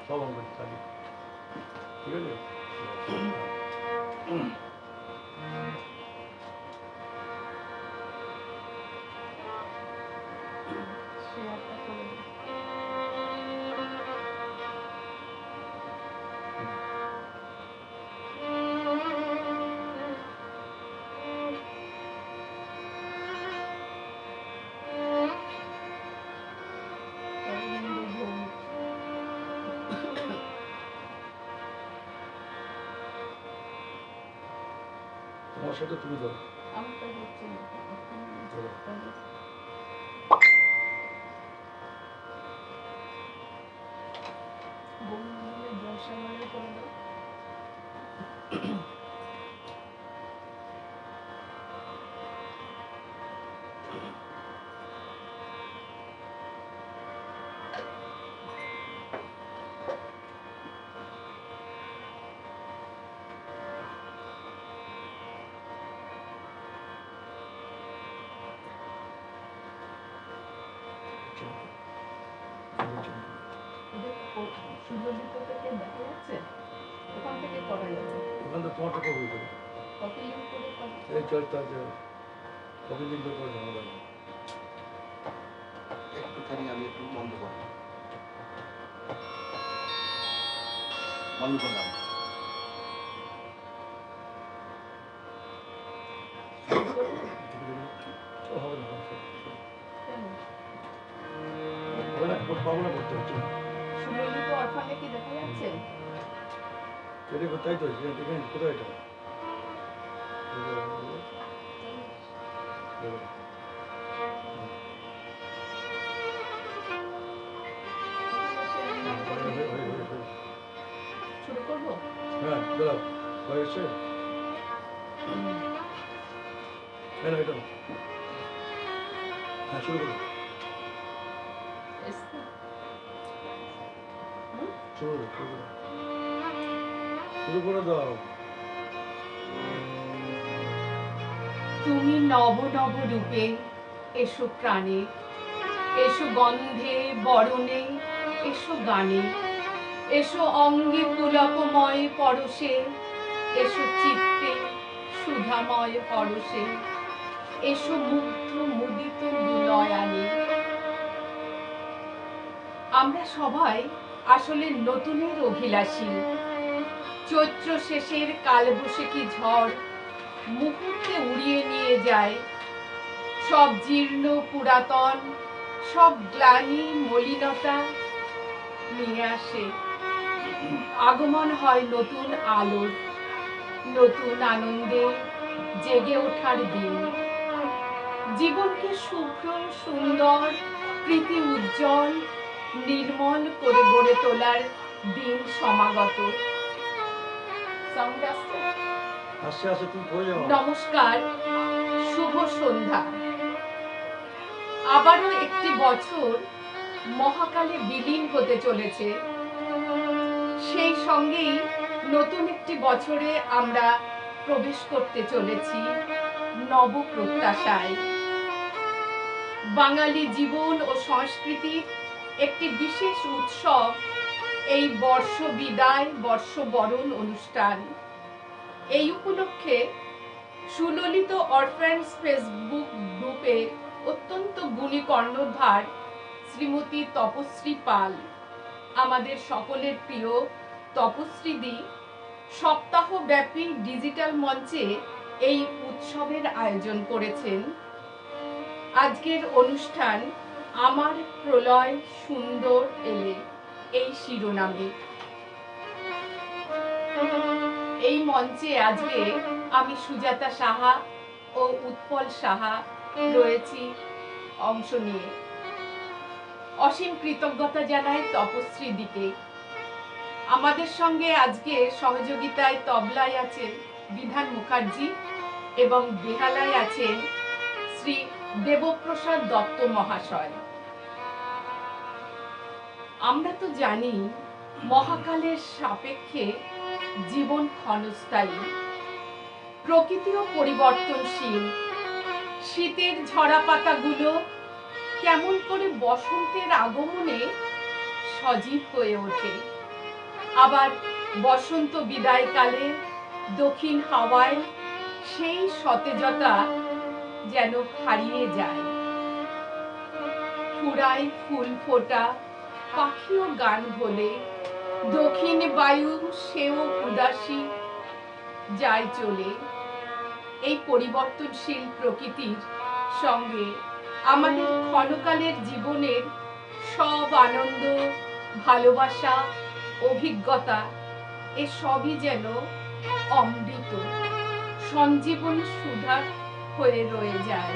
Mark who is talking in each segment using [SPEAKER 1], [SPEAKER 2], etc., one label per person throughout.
[SPEAKER 1] সব অঙ্ক থাকি, ঠিক আছে। তোমার সাথে তুমি ধরো, ওখান থেকে তোমারটা কবে করে এই চর্চা কতদিন ধরে করে জমা দেয়
[SPEAKER 2] একটুখানি আমি একটু বন্ধ করলাম, বন্ধ করলাম।
[SPEAKER 1] পাবো না, করতে হচ্ছে তাই তো, কোথায় এটা হ্যাঁ দাঁড়াও হয়েছে, এটা হ্যাঁ শুরু করো, শুরু করে দাও।
[SPEAKER 3] তুমি নব নব রূপে এসো প্রাণে, এসো গন্ধে বরণে, এসো গানে, এসো অঙ্গে পুলকময় পরশে, এসো চিত্তে সুধাময় পরশে, এসো মুগ্ধ মুদিত দুনয়নে। আমরা সবাই আসলে নতুনের অভিলাষী। চৈত্র শেষের কালবৈশাখী ঝড় মুহূর্তে উড়িয়ে নিয়ে যায় সব জীর্ণ পুরাতন, সব গ্লানি মলিনতা নিয়ে আসে। আগমন হয় নতুন আলোর, নতুন আনন্দে জেগে ওঠার দিন। জীবনকে শুভ্র সুন্দর প্রীতি উজ্জ্বল নির্মল করে গড়ে তোলার দিন সমাগত। নমস্কার, শুভ সন্ধ্যা। আবারও একটি বছর মহাকালে বিলীন হতে চলেছে। সেই সঙ্গেই নতুন একটি বছরে আমরা প্রবেশ করতে চলেছি নব প্রত্যাশায়। বাঙালি জীবন ও সংস্কৃতির একটি বিশেষ উৎসব এই বর্ষ বিদায় বর্ষবরণ অনুষ্ঠান। এই উপলক্ষে সুললিত অরফ্যান্স ফেসবুক গ্রুপে অত্যন্ত গুণী কর্ণধার শ্রীমতী তপশ্রী পাল, আমাদের সকলের প্রিয় তপশ্রীদি, সপ্তাহব্যাপী ডিজিটাল মঞ্চে এই উৎসবের আয়োজন করেছেন। আজকের অনুষ্ঠান আমার প্রলয় সুন্দর এলে এই শিরোনামে। এই মঞ্চে আজকে আমি সুজাতা সাহা ও উৎপল সাহা রয়েছি অংশ নিয়ে। অসীম কৃতজ্ঞতা জানাই তপশ্রী দিকে। আমাদের সঙ্গে আজকে সহযোগিতায় তবলায় আছেন বিধান মুখার্জি এবং বেহালায় আছেন শ্রী দেবপ্রসাদ দত্ত মহাশয়। আমরা তো জানি মহাকালের সাপেক্ষে জীবন ক্ষণস্থায়ী, প্রকৃতিও পরিবর্তনশীল। শীতের ঝরা পাতাগুলো কেমন করে বসন্তের আগমনে সজীব হয়ে ওঠে। আবার বসন্ত বিদায়কালে দক্ষিণ হাওয়ায় সেই সতেজতা যেন হারিয়ে যায়। ফুরায় ফুল ফোটা, পাখিও গান বলে, দক্ষিণ বায়ু সেও উদাসী যায় চলে। এই পরিবর্তনশীল প্রকৃতির সঙ্গে আমাদের ক্ষণকালের জীবনের সব আনন্দ, ভালোবাসা, অভিজ্ঞতা এসবই যেন অমৃত, সঞ্জীবনী সুধা হয়ে রয়ে যায়।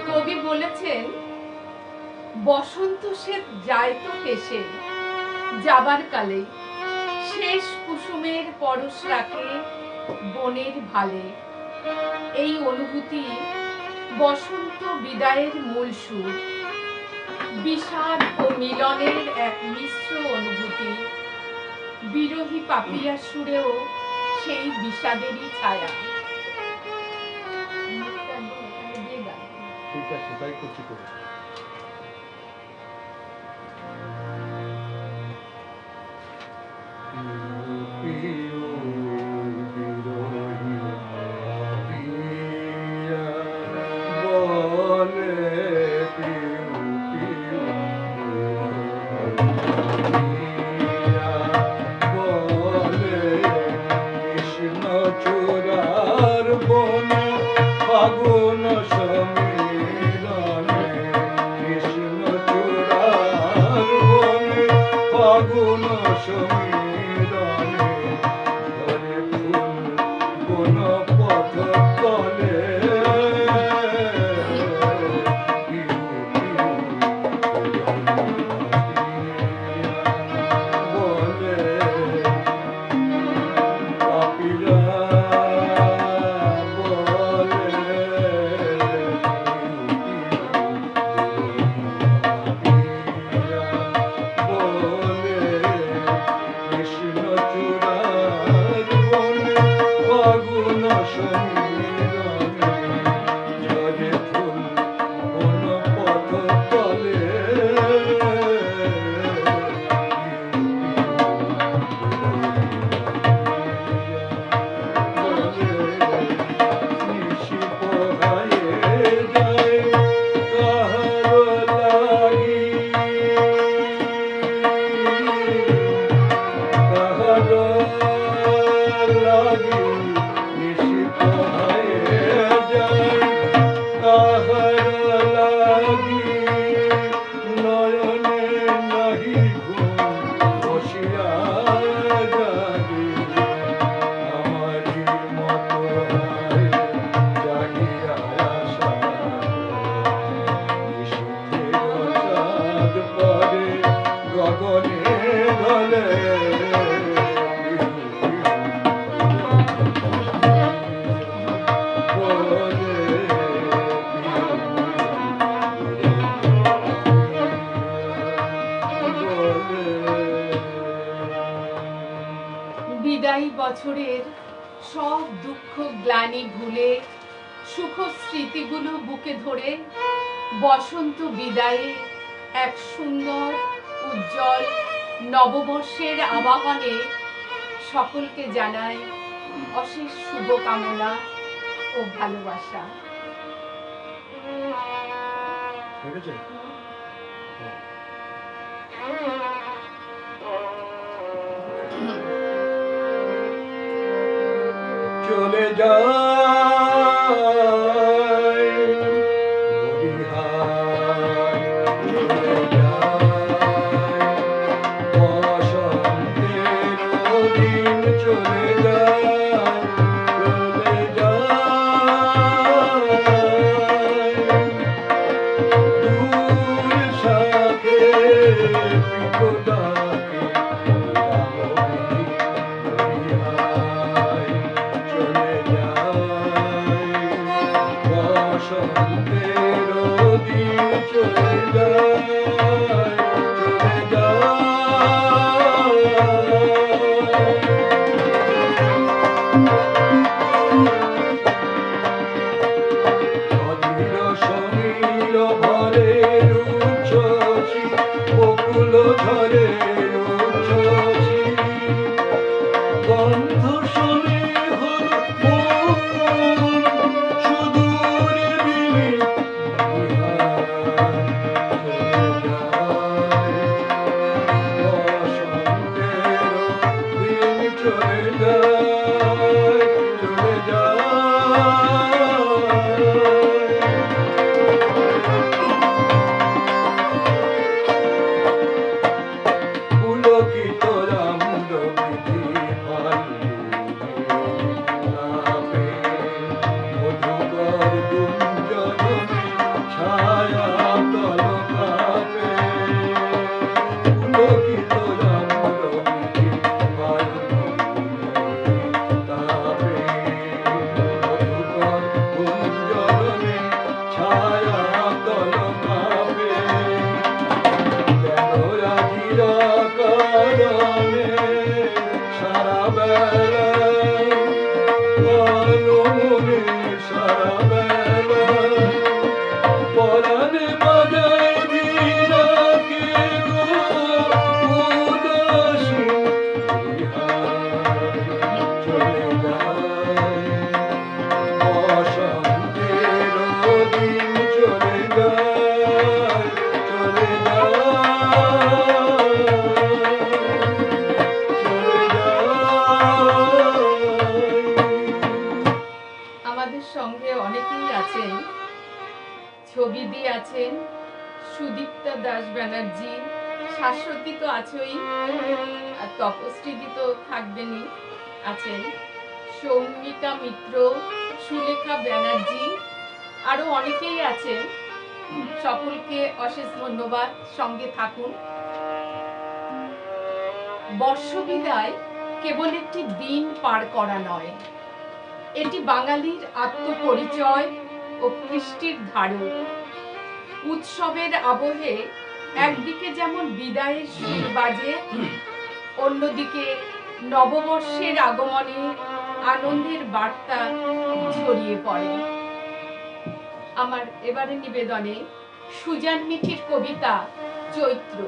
[SPEAKER 3] কবি বলেছেন, বসন্ত সে যায় তো হেসে, যাবার কালে শেষ কুসুমের পরশ রাখে বনের ভালে। এই অনুভূতি বসন্ত বিদায়ের মূল সুর, বিষাদ ও মিলনের এক মিশ্র অনুভূতি। বিরহী পাপিয়া সুরেও সেই বিষাদেরই ছায়া।
[SPEAKER 1] ঠিক আছে, তাই করছি তো।
[SPEAKER 3] বছরের সব দুঃখ গ্লানি ভুলে সুখ স্মৃতিগুলো বুকে ধরে বসন্ত বিদায়ে এক সুন্দর উজ্জ্বল নববর্ষের আবাহনে সকলকে জানাই অশেষ শুভকামনা ও ভালোবাসা।
[SPEAKER 1] ঠিক আছে? চলে যায় মরিহায়, চলে যায় বসন্তের দিন, চলে যায়, চলে যায় দূর শাকে বিপদাকে মরিহায়, চলে যায় বসন্তের দিন, চলে যায়, চলে যায়। অধীর সমীর ভরে রুচ্ছসী, বকুল ঝরে রুচ্ছসী, গন্ধ শোনে হল মন, সুদূরে বিনে বিহার, চলে যায় বসন্তের দিন, চলে যায়, চলে যায়। পুলকিত রামদ বিধি ফাল্গুনে, মধুকর গুঞ্জনে ছায়া তলকাপে, পুলকিত রামদ বিধি ফাল্গুনে, মধুকর গুঞ্জনে ছায়া তলকাপে, রাজিরা কারণে সারা বেলা মনে, সারা বেলা পরাণে বাজায় বীরাকে গো উদাসী, চলে যায় বসন্তের দিন, চলে যায়, চলে যায়, চলে যায়।
[SPEAKER 3] আমাদের সঙ্গে অনেকেই আছেন। ছবিদি আছেন, সুদীপ্তা দাস ব্যানার্জি, শাশ্বতী তো আছেই, আর তপশ্রীদি তো থাকবেনই, আছেন সৌমিকা মিত্র, সুলেখা ব্যানার্জি, আরো অনেকেই আছেন। সকলকে অশেষ ধন্যবাদ, সঙ্গে থাকুন। বর্ষবিদায় কেবল একটি দিন পার করা নয়, এটি বাঙালির আত্মপরিচয় ও কৃষ্টির ধারক। উৎসবের আবহে একদিকে যেমন বিদায়ের সুর বাজে, অন্যদিকে নববর্ষের আগমনে আনন্দের বার্তা ছড়িয়ে পড়ে। আমার এবারে নিবেদনে সুজান মিঠির কবিতা চৈত্র।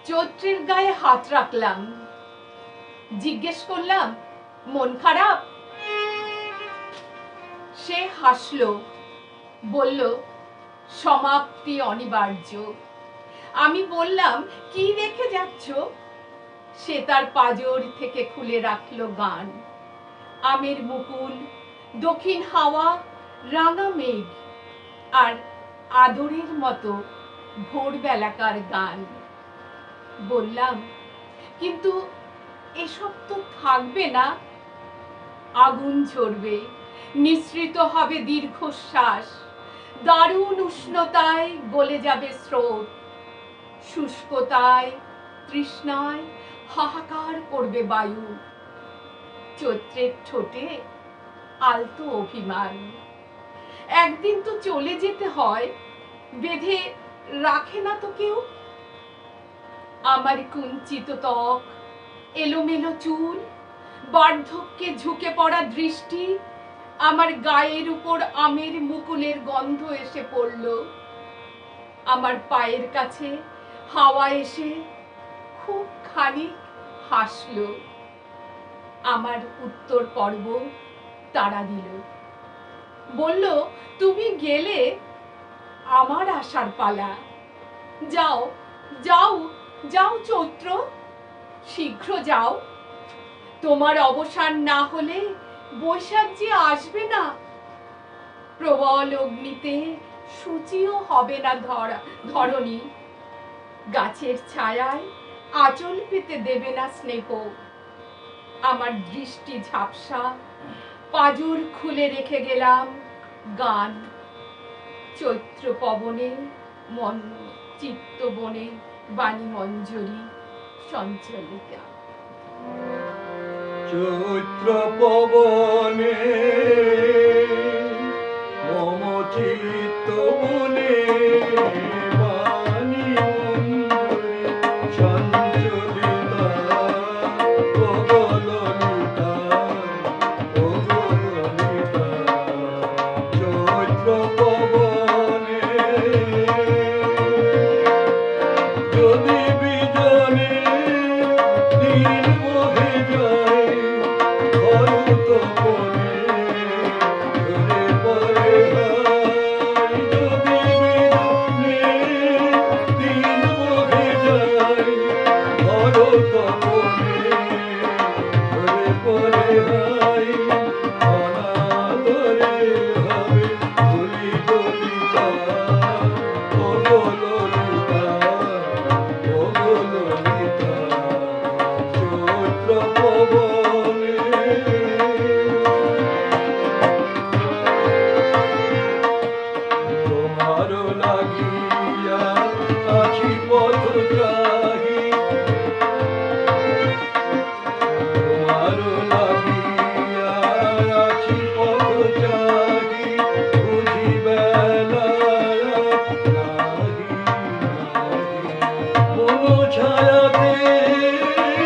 [SPEAKER 3] চৈত্রের গায়ে হাত রাখলাম, জিজ্ঞেস করলাম মন খারাপ? সে হাসলো, বলল সমাপ্তি অনিবার্য। আমি বললাম কি রেখে যাচ্ছ? সে তার পাজর থেকে খুলে রাখলো গান। আমের মুকুল, দক্ষিণ হাওয়া, রাঙা মেঘ আর আদরের মতো ভোরবেলাকার গান। বললাম কিন্তু এসব তো থাকবে না। আগুন ঝরবে, নিঃসৃত হবে দীর্ঘশ্বাস, দারুণ উষ্ণতায় গলে যাবে স্রোত, শুষ্কতায় তৃষ্ণায় হাহাকার করবে বায়ু। চৈত্রের ঠোঁটে আলতো অভিমান। একদিন তো চলে যেতে হয়, বেঁধে রাখে না তো কেউ। আমার কুঞ্চিত ত্বক, এলোমেলো চুল, বার্ধক্যে ঝুঁকে পড়া দৃষ্টি, আমার গায়ের উপর আমের মুকুলের গন্ধ এসে পড়ল। আমার পায়ের কাছে হাওয়া এসে খুব খানিক হাসল। আমার উত্তর পর্ব তাড়া দিল, বলল, তুমি গেলে আমার আসার পালা। যাও যাও যাও চৈত্র, শীঘ্র যাও। তোমার অবসান না হলে বৈশাখ যে আসবে না। প্রবল অগ্নিতে সূচিও হবে না ধরণী। গাছের ছায়ায় আঁচল পেতে দেবে না স্নেহ। আমার দৃষ্টি ঝাপসা, পাজর খুলে রেখে গেলাম গান। চৈত্র পবনে মন চিত্ত বনে বাণী মঞ্জরি সঞ্চলিতা।
[SPEAKER 1] চৈত্র পবনে মম চিত্ত বনে বাণী মঞ্জরি সঞ্চলিতা। ও গো ললিতা, ও গো ললিতা। চৈত্র পবনে যদি বিজনে দিন বহে যায়, হরুত বনে ঝরে পড়ে হায়। যদি বিজনে দিন বহে যায়, হরুত বনে ঝরে পড়ে হায়। অনাদরে হবে ধুলি দলিতা, ও গো ললিতা, ও গো ললিতা। চৈত্র পবনে তোমার লাগিয়া আছি পথগ্রাহী, তোমার লাগিয়া আছি পথগ্রাহী। বুঝি বেলা নাহি নাহি, মন ছায়াতে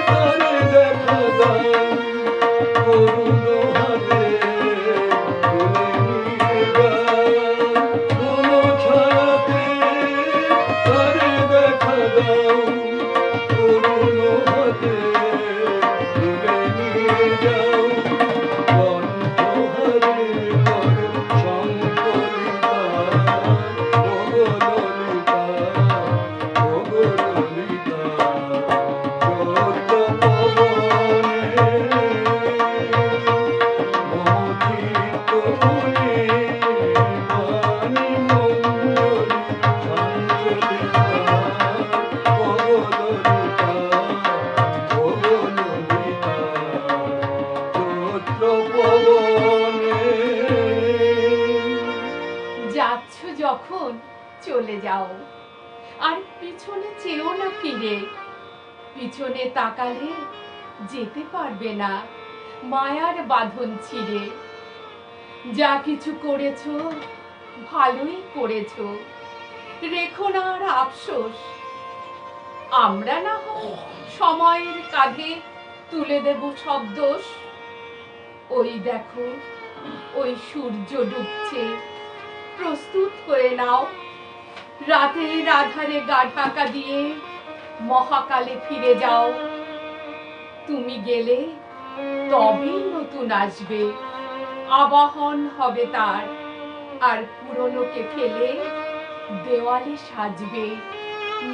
[SPEAKER 1] তারে দেখা দাও। করুণ হাতে তুলে নিয়ে যাও, মন ছায়াতে তারে দেখা দাও। করুণ হাতে তুলে নিয়ে যাও। কণ্ঠহারে করে সংকলিতা, ও গো ললিতা, ও গো ললিতা। চৈত্র পবনে মম চিত্ত বনে বাণী মঞ্জরি সঞ্চলিতা। ও গো ললিতা, ও গো ললিতা। চৈত্র পবনে
[SPEAKER 3] যাচ্ছ যখন চলে যাও, আর পিছনে চেয়েও না ফিরে। পিছনে তাকালে যেতে পারবে না মায়ার বাঁধন ছিঁড়ে। যা কিছু করেছো ভালোই করেছো, রেখো না আর আফসোস। আমরা না হয় সময়ের কাঁধে তুলে দেব সব দোষ। ওই দেখো, ওই সূর্য ডুবছে, প্রস্তুত হয়ে নাও। রাতের আধারে গা ঢাকা দিয়ে মহাকালে ফিরে যাও। তুমি গেলে তবেই নতুন আসবে, আবাহন হবে তার। আর পুরনোকে ফেলে দেওয়ালে সাজবে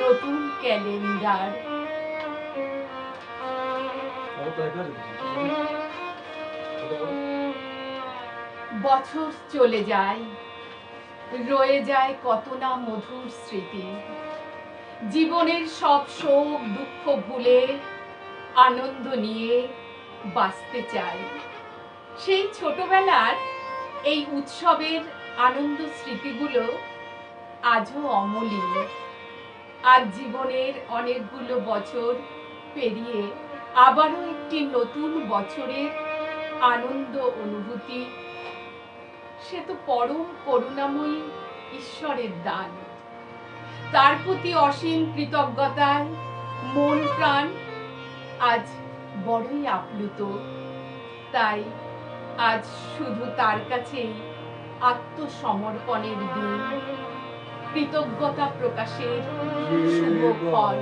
[SPEAKER 3] নতুন ক্যালেন্ডার। বছর চলে যায়, রয়ে যায় কত না মধুর স্মৃতি। জীবনের সব শোক দুঃখ ভুলে আনন্দ নিয়ে বাঁচতে চাই। সেই ছোটবেলার এই উৎসবের আনন্দ স্মৃতিগুলো আজও অমলিন। আজ জীবনের অনেকগুলো বছর পেরিয়ে আবারও একটি নতুন বছরের আনন্দ অনুভূতি। সে তো পরম করুণাময়ী ঈশ্বরের দান। তার প্রতি অসীম কৃতজ্ঞতায় মন প্রাণ আজ বড়ই আপ্লুত, তাই আজ শুধু তার কাছেই আত্মসমর্পণের দিন, কৃতজ্ঞতা প্রকাশের শুভ ফল।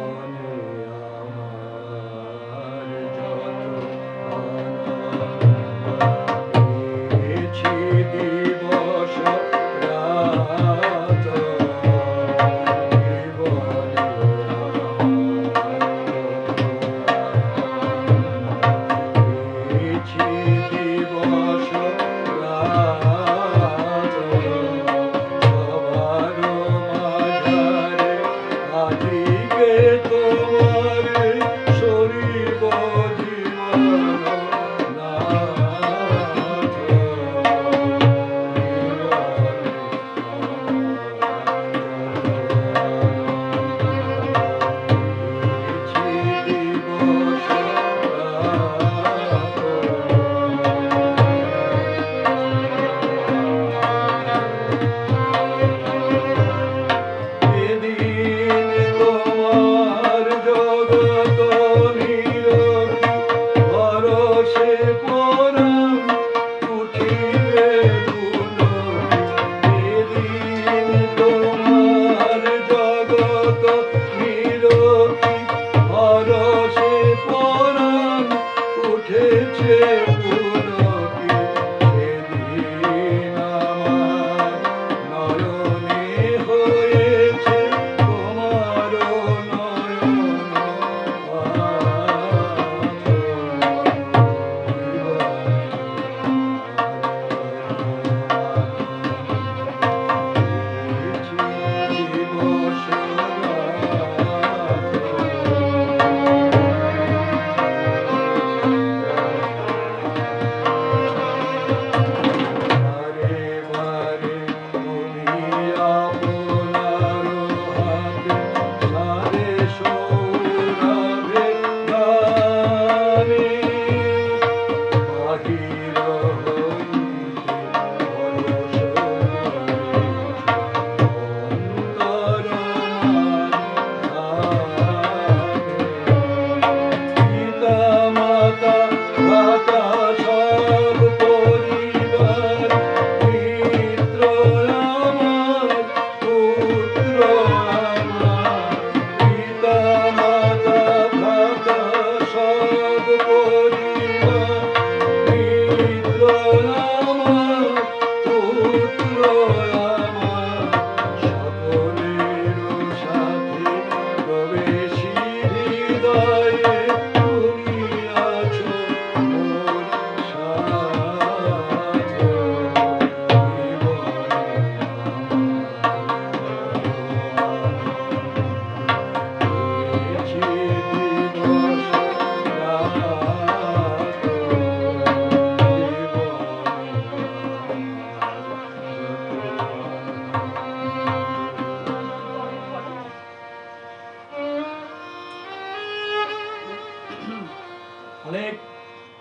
[SPEAKER 1] অনেক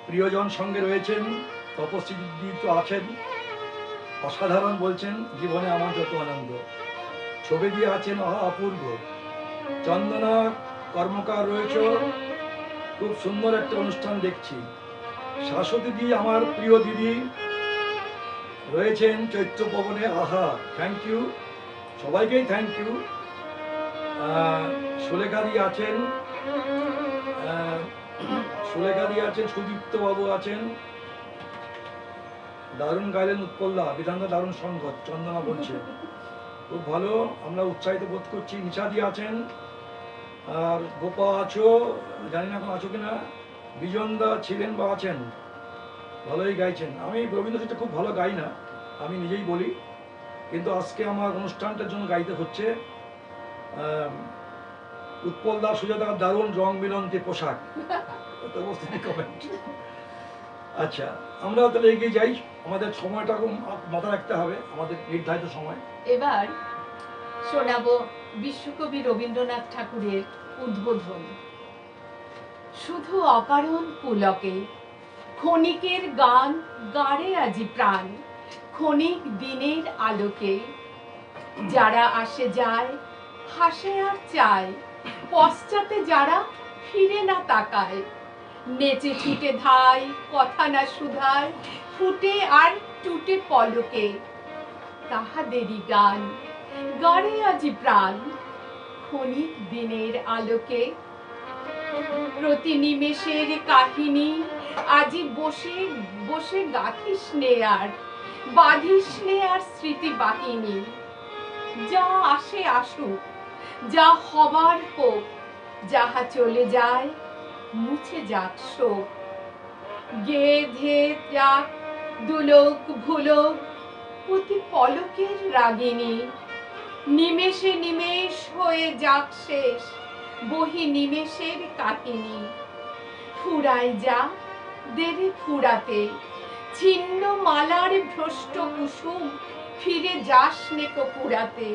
[SPEAKER 1] প্রিয়জন সঙ্গে রয়েছেন, তপস্বী তো আছেন, অসাধারণ বলছেন জীবনে আমার যত আনন্দ। ছবি দিয়ে আছেন অপূর্ব। চন্দনা কর্মকার রয়েছে, খুব সুন্দর একটা অনুষ্ঠান দেখছি। শাশ্বতী দি আমার প্রিয় দিদি রয়েছেন চৈত্র ভবনে, আহা থ্যাংক ইউ, সবাইকেই থ্যাংক ইউ। সুলেখা দি আছেন, সুদীপ্ত বাবু আছেন, দারুণ গাইলেন উৎপল্লা, বিধানটা দারুণ সংগত, চন্দনা বলছে খুব ভালো, আমরা উৎসাহিত বোধ করছি। নিশাদি আছেন, আর গোপা আছো, জানি না এখন আছো কিনা, বিজনদা ছিলেন বা আছেন, ভালোই গাইছেন। আমি রবীন্দ্রসঙ্গীতটা খুব ভালো গাই না, আমি নিজেই বলি, কিন্তু আজকে আমার অনুষ্ঠানটার জন্য গাইতে হচ্ছে। উৎপলদা সুজাতার দারুণ রং মিলন্তি পোশাক, কমেন্ট। আচ্ছা, আমরা তাহলে এগিয়ে যাই, আমাদের সময়টা মাথায় রাখতে হবে, আমাদের নির্ধারিত সময়।
[SPEAKER 3] এবার শোনাবো বিশ্বকবি রবীন্দ্রনাথ ঠাকুরের উদ্বোধন। শুধু অকারণ পুলকে ক্ষণিকের গান গাড়ে আজি প্রাণ, ক্ষণিক দিনের আলোকে যারা আসে যায়, হাসে আর চায়, পশ্চাতে যারা ফিরে না তাকায়, নেচে ছুটে ধায়, কথা না শুধায়, ফুটে আর টুটে পলকে তাহাদেরই গান, গাড়ে আজি প্রাণ ক্ষণিক দিনের আলোকে। প্রতি নিমেষের কাহিনী আজি বসে বসে গাথিস নে আর, বাঁধিস নে আর স্মৃতি বাহিনী। যা আসে আসুক, যা হবার হোক, যাহা চলে যায় মুছে যাক শোক। গেয়ে ধেয়ে যাক দুলোক ভুলোক প্রতি পলকের রাগিনী। নিমেষে নিমেষ হয়ে যাক শেষ বহি নিমেষের কাহিনী। ফুরাই যা দেবে ফুরাতে, ছিন্ন মালার ভ্রষ্ট কুসুম ফিরে যাস নেকো পুরাতে।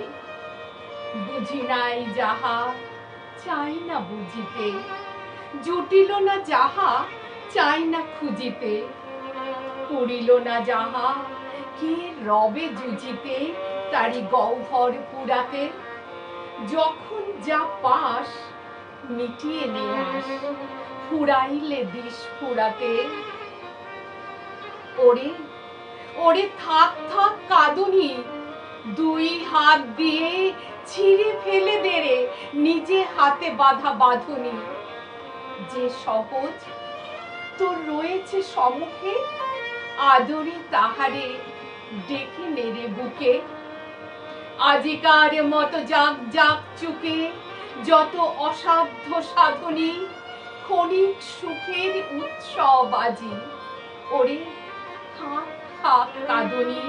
[SPEAKER 3] বুঝি নাই যাহা চাই না বুঝিতে, জুটিল না যাহা চাই না খুঁজিতে। পুরিল না যাহা কে রবে জুজিতে, তারি গহ্বর পুরাতে। যখন যা পাস মিটিয়ে নিয়ে আস, ফুরাইলে দিস ফুরাতে। ওরে ওরে থাক থাক কাঁদুনি, দুই হাত দিয়ে ছিঁড়ে ফেলে দে রে নিজে হাতে বাঁধা বাঁধুনি। যে সহজ তোর রয়েছে সম্মুখে, আদরে তাহারে ডেকে নেড়ে বুকে। আজিকার মতো জাক জাক চুকে যত অসাধ্য সাধনী, ক্ষণিক সুখের উৎসব আজি। ওরে থাক থাক কাঁদুনি,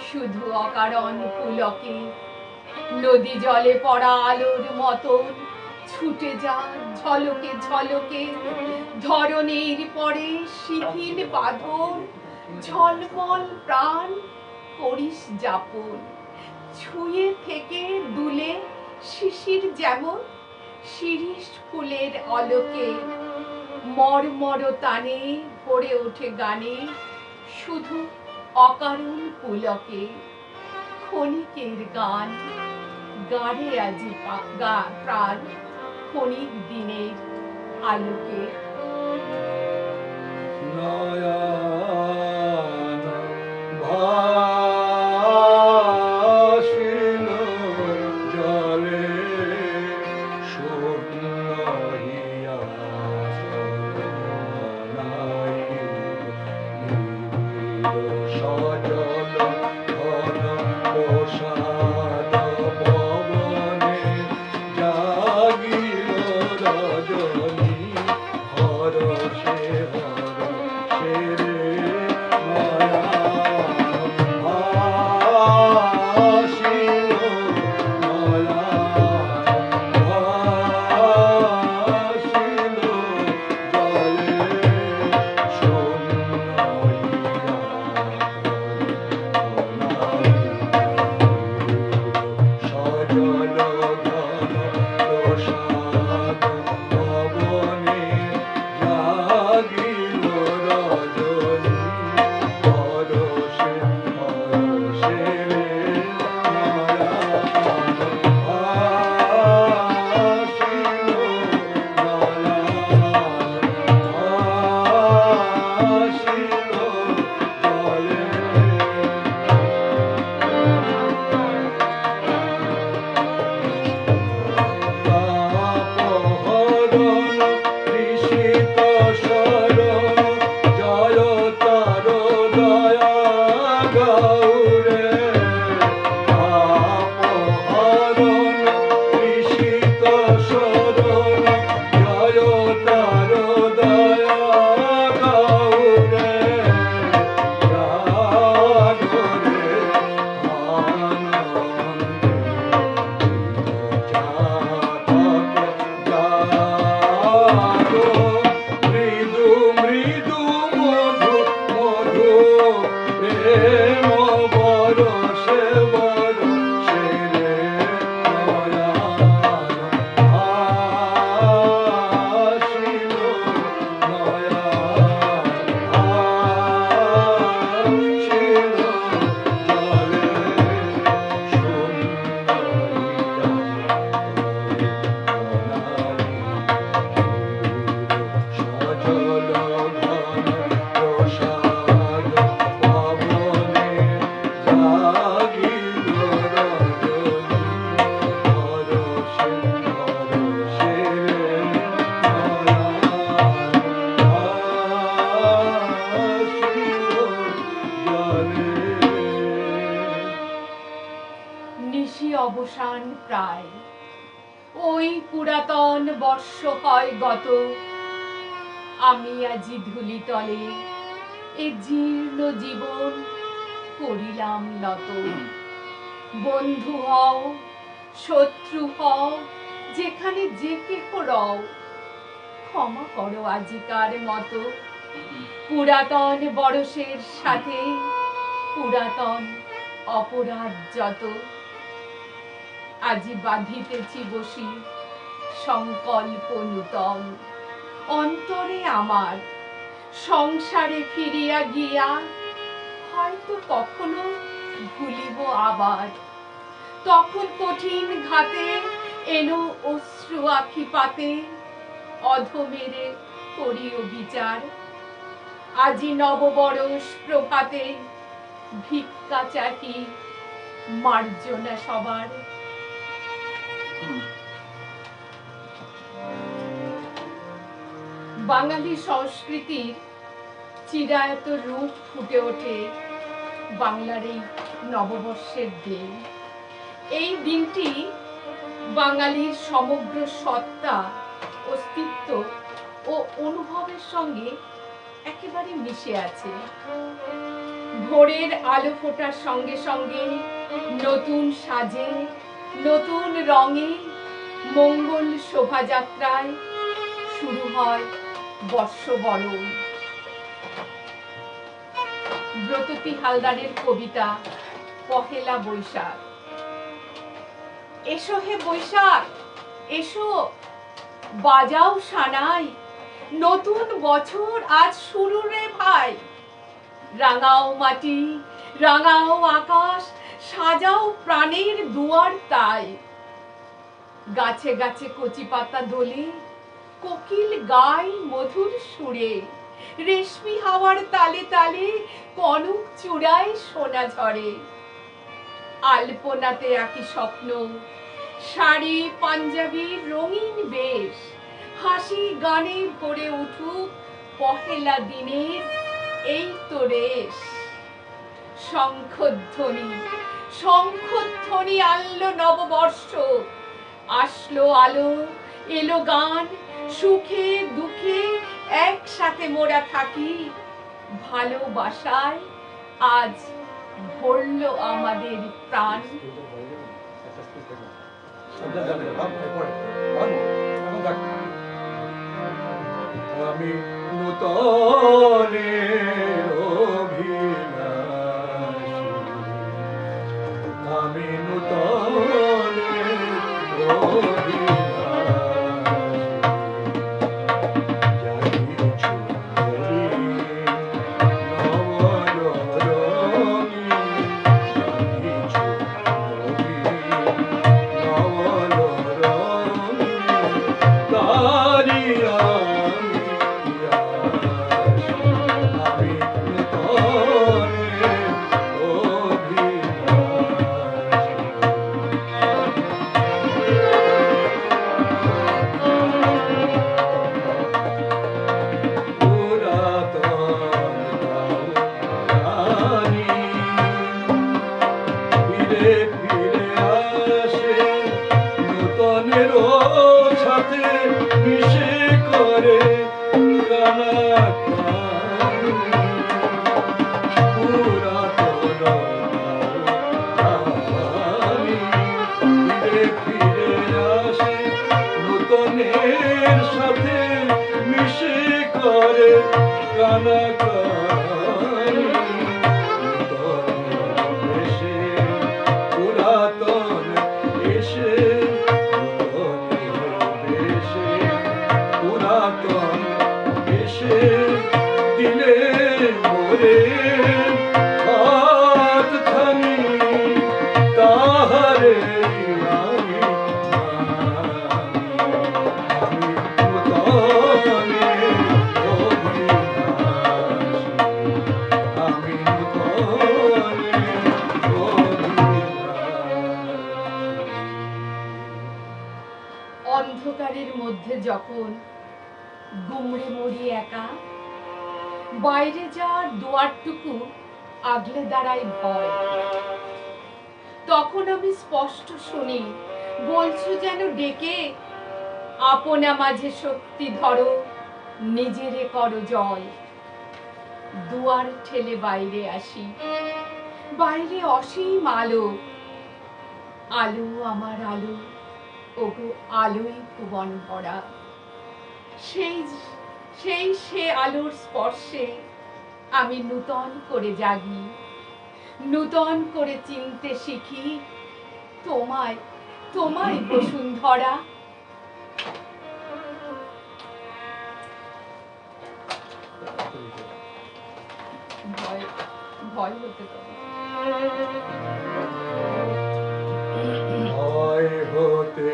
[SPEAKER 3] শুধু অকারণ পুলকে নদী জলে পড়া আলোর মতন ছুটে যা ঝলকে ঝলকে। ধরনের পরে শিথিল বাঁধন, ঝলমল প্রাণ করিস যাপন। ছুঁয়ে থেকে দুলে শিশির যেমন শিরিষ ফুলের অলোকে। মর্মর তানে ভরে ওঠে গানে শুধু অকারণ পুলকে। ক্ষণিকের গান গাড়ে আজি প্রাণ ক্ষণিক দিনের আলোকে।
[SPEAKER 1] নয়ন ভাসিল জলে শূন্য হিয়া সজল ঘন প্রসাদ ভবনে জাগিল রজনী। হরষে রে
[SPEAKER 3] নিশি অবসান প্রায়, ওই পুরাতন বর্ষ হয় গত, আমি আজি ধূলিতলে এ জীর্ণ জীবন করিলাম নত। বন্ধু হও, শত্রু হও, যেখানে যে কেহ রও, ক্ষমা করো আজিকার মতো। পুরাতন বরষের সাথে পুরাতন অপরাধ যত, আজি বাঁধিতেছি বসি সংকল্প নূতন। অন্তরে আমার সংসারে ফিরিয়া গিয়া হয়তো কখনো ভুলিব আবার, তখন কঠিন ঘাতে এনো অশ্রু আখি পাতে, অধমেরে করিও বিচার। আজি নববরষ প্রভাতে ভিক্ষা চাহি মার্জনা সবার। বাঙালি সংস্কৃতির চিরায়ত রূপ ফুটে ওঠে বাংলার এই নববর্ষের দিন। এই দিনটি বাঙালির সমগ্র সত্তা, অস্তিত্ব ও অনুভবের সঙ্গে একেবারে মিশে আছে। ভোরের আলো ফোটার সঙ্গে সঙ্গে নতুন সাজে, নতুন রঙে, মঙ্গল শোভাযাত্রায় শুরু হয় বর্ষবরণ। ব্রততী হালদারের কবিতা পহেলা বৈশাখ। এসো হে বৈশাখ, এসো, বাজাও সানাই, নতুন বছর আজ শুরু রে ভাই। রাঙাও মাটি, রাঙাও আকাশ, সাজাও প্রাণের দুয়ার তাই। গাছে গাছে কচি পাতা দোলে, কোকিল গায় মধুর সুরে, রেশমি হাওয়ার তালে তালে কনক চূড়ায় সোনা ঝরে। আলপনাতে একই স্বপ্ন, শাড়ি পাঞ্জাবির রঙিন বেশ, হাসি গানে ভরে উঠুক পহেলা দিনের এই তো রেশ। শঙ্খধ্বনি, শঙ্খধ্বনি আনলো নববর্ষ, আসলো আলো, এলো গান, সুখে দুঃখে একসাথে মোরা থাকি। ভালোবাসায় আজ ভরলো আমাদের প্রাণ।
[SPEAKER 1] আমি নূতনের অভিলাষী, আমি নূতনের অভিলাষী, জাগিয়েছি বলি নবরঙে, জাগিয়েছি বলি নবরঙে, তারি সাথে মিশে করে নূতনের সাথে মিশে করে কানাকানি। পুরাতন এসে পুরাতন এসে দিলে মোরে হাত খানি, তাহারে আমি নূতনের অভিলাষী, আমি নূতনের অভিলাষী।
[SPEAKER 3] অন্ধকারের মধ্যে যখন গুমড়ে মরি একা, বাইরে যাওয়ার দুয়ারটুকু আগলে দাঁড়ায় ভয়। তখন আমি স্পষ্ট শুনি বলছো যেন ডেকে, আপনা মাঝে শক্তি ধরো, নিজেরে করো জয়। দুয়ার ঠেলে বাইরে আসি, বাইরে অসীম আলো, আলো আমার আলো, ওগো আলোই ভুবন ভরা। সেই সেই সে আলোর স্পর্শে আমি নূতন করে জাগি, নূতন করে চিনতে শিখি তোমায়, তোমায় বসুন্ধরা। ভয় ভয় হতে পারে।
[SPEAKER 1] ভয় হতে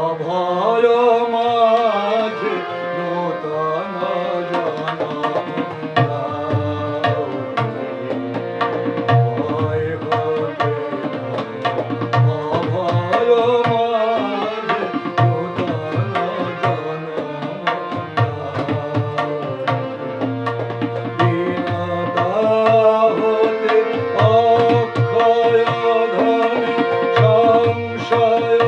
[SPEAKER 1] অভয় মাঝে নূতন জনম দাও। ভয় হতে অভয় মাঝে নূতন জনম দাও। দীনতা হতে অক্ষয় ধনে, সংশয়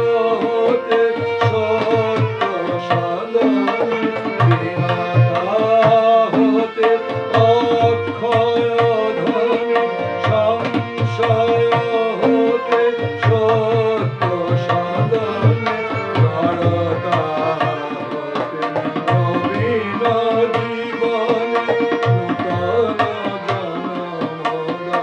[SPEAKER 1] হতে সত্য সাধনে। দীনতা হতে অক্ষয় ধনে, সংশয় হতে সত্য সাধনে। জড়তা হতে নবীন জীবনে, নূতন জনম দাও।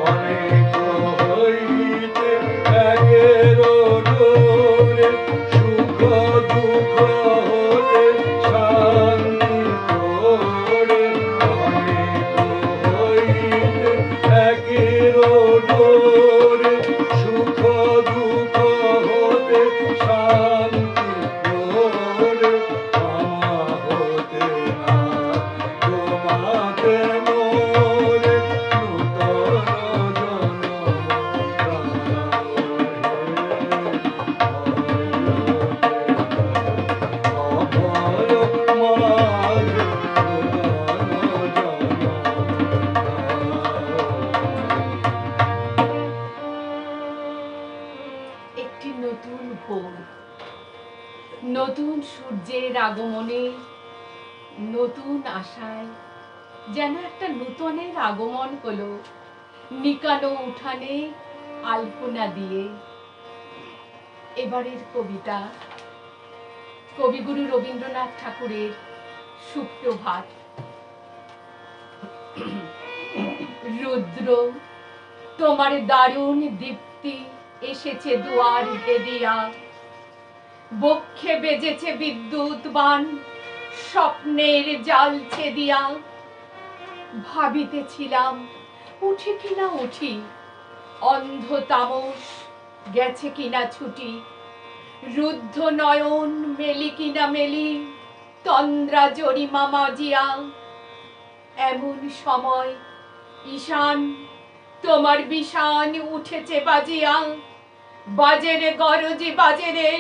[SPEAKER 1] অনেক হইতে একের ডোরে, সুখ দুঃখ হতে শান্তি তোরে। অনেক হইতে একের ডোরে, সুখ দুঃখ হতে শান্তি তোরে। আমা হতে না তোমাতে মোরে, নূতন জনম অভয় মাঝে নূতন
[SPEAKER 3] একটি নতুন ভোর, নতুন সূর্যের আগমনে, নতুন আশায় যেন একটা নূতনের আগমন হলো নিকানো উঠানে আলপনা দিয়ে। এবারের কবিতা কবিগুরু রবীন্দ্রনাথ ঠাকুরের সুপ্রভাত। রুদ্র, তোমার দারুণ দীপ্তি এসেছে দুয়ার ভেদিয়া, বক্ষে বেজেছে বিদ্যুৎ বাণ, স্বপ্নের জাল ছেদিয়া। ভাবিতেছিলাম উঠি কিনা উঠি, অন্ধ তামস গেছে কিনা ছুটি, রুদ্ধ নয়ন মেলি কিনা মেলি, তন্দ্রা জরিমা মাজিয়া। এমন সময় ঈশান, তোমার বিষান উঠেছে বাজিয়া। বাজেরে গরজি বাজেরে,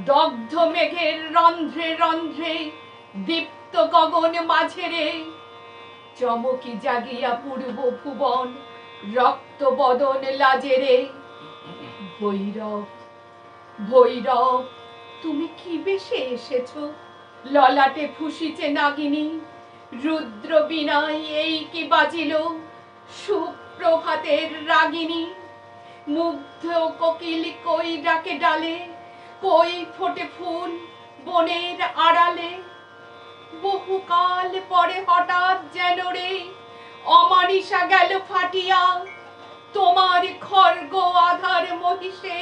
[SPEAKER 3] দগ্ধ মেঘের রন্ধ্রে রন্ধ্রে, দীপ্ত গগন মাঝেরে। চমকি জাগিয়া পূর্ব ভুবন, রক্ত বদন লাজেরে। ভৈরব, ভৈরব, তুমি কি বেশে এসেছো? ললাটে ফুসিছে নাগিনী, রুদ্র বিনায় এই কি বাজিল? সুপ্রভাতের রাগিনী। মুগ্ধ কোকিল কই ডাকে ডালে, কই ফোটে ফুল বনের আড়ালে। বহুকাল পরে হঠাৎ যেন রে অমানিসা গেল ফাটিয়া, তোমার খর্গ আধার মহিষে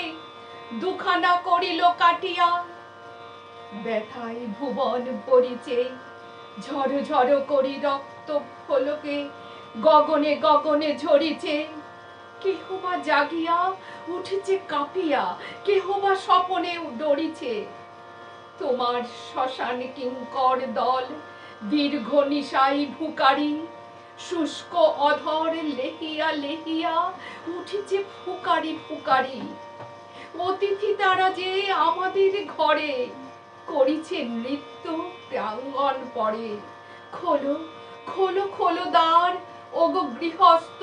[SPEAKER 3] দুখানা করিল কাটিয়া, ব্যথায় ভুবন ভরিছে, ঝড় ঝড় করি রক্ত ফলকে গগনে গগনে ঝরিছে। কেহ বা জাগিয়া উঠেছে কাঁপিয়া, কেহ বা স্বপনে ডরিছে। তোমার শ্মশান কিঙ্কর দল দীর্ঘ নিশাই ভুকারি, শুষ্ক অধর লেহিয়া লেহিয়া উঠেছে ফুকারি ফুকারি। অতিথি তারা যে আমাদের ঘরে করিছে নৃত্য প্রাঙ্গণ পরে। খোলো খোলো খোলো দ্বার, ওগো গৃহস্থ,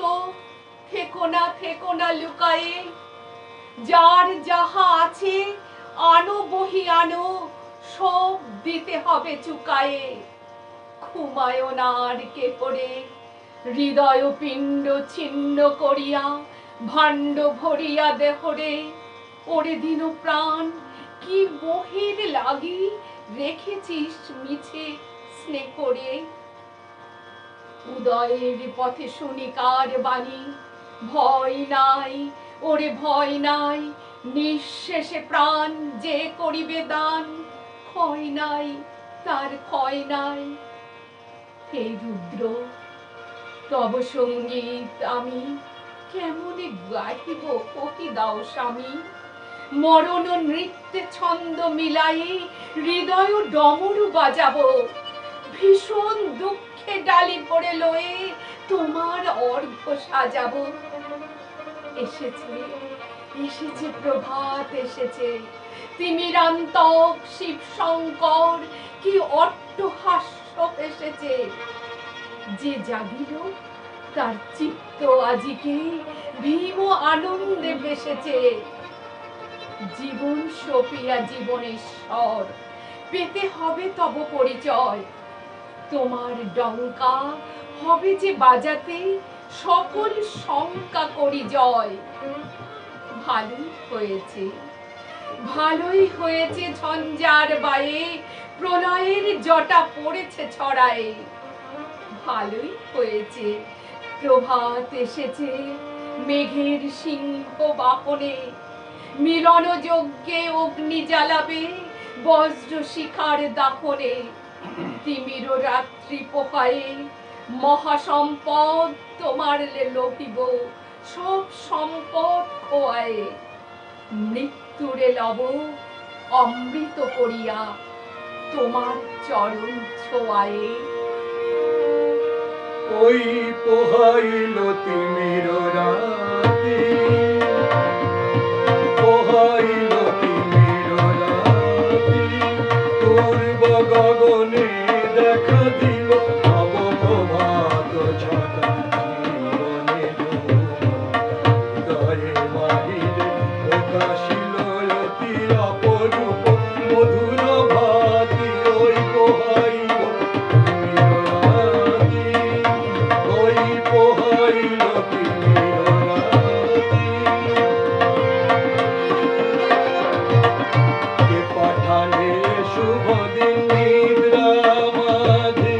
[SPEAKER 3] থেকো না লুকায়ে। যার যাহা আছে আনো বহি আনো, সব দিতে হবে চুকায়ে। ঘুমায়ো না আর কে পড়ে, হৃদয় পিণ্ড ছিন্ন করিয়া, ভাণ্ড ভরিয়া দেহরে। ওরে দিন প্রাণ, কি মোহের লাগি রেখেছিস মিছে স্নেহরে। উদয়ের পথে শুনি কার বাণী, ভয় নাই ওরে ভয় নাই, নিঃশেষে প্রাণ যে করিবে দান, ক্ষয় নাই তার ক্ষয় নাই। হে রুদ্র, তব সঙ্গীত আমি কেমনে গাহিব কহি দাও স্বামী। মরণ নৃত্যে ছন্দ মিলাই হৃদয় ডমরু বাজাবো, ভীষণ দুঃখে ডালি পড়ে লয়ে তোমার অর্ঘ্য সাজাবো। এসেছে এসেছে প্রভাত এসেছে, তিমিরান্তক শিব শঙ্কর কি অট্টহাস্য এসেছে। যে জাগিল তার চিত্ত আজিকে ভীম আনন্দে ভেসেছে। জীবন সপিয়া জীবনেশ্বর, পেতে হবে তব পরিচয়। তোমার ডঙ্কা হবে যে বাজাতে, সকল শঙ্কা করি জয়। ভালোই হয়েছে ভালোই হয়েছে, ঝঞ্ঝার বায়ে প্রলয়ের জটা পড়েছে ছড়ায়ে। ভালোই হয়েছে প্রভাত এসেছে মেঘের সিংহ বাহনে, মিলন যজ্ঞে অগ্নি জ্বালাবে বজ্র শিখার দাহনে। তিমির রাত্রি পোহায়ে মহাসম্পদ তোমার লোভিব, সব সম্পদ খোয়ায়ে। মৃত্যুরে লব অমৃত করিয়া তোমার চরণ ছোঁয়ায়ে।
[SPEAKER 1] ওই পোহাইল তিমির রাতি, পোহাইল তিমির রাতি, পূর্ব গগনে দেখা দিল নব প্রভাত ছটা। জীবনে হৃদয়ে বাহিরে প্রকাশিল অতি অপরূপ মধুর ভাতি। ওই পোহাইল তিমির রাতি, ওই পোহাইল তিমির রাতি। কে পাঠালে শুভ দিন নিদ্রা মাঝে,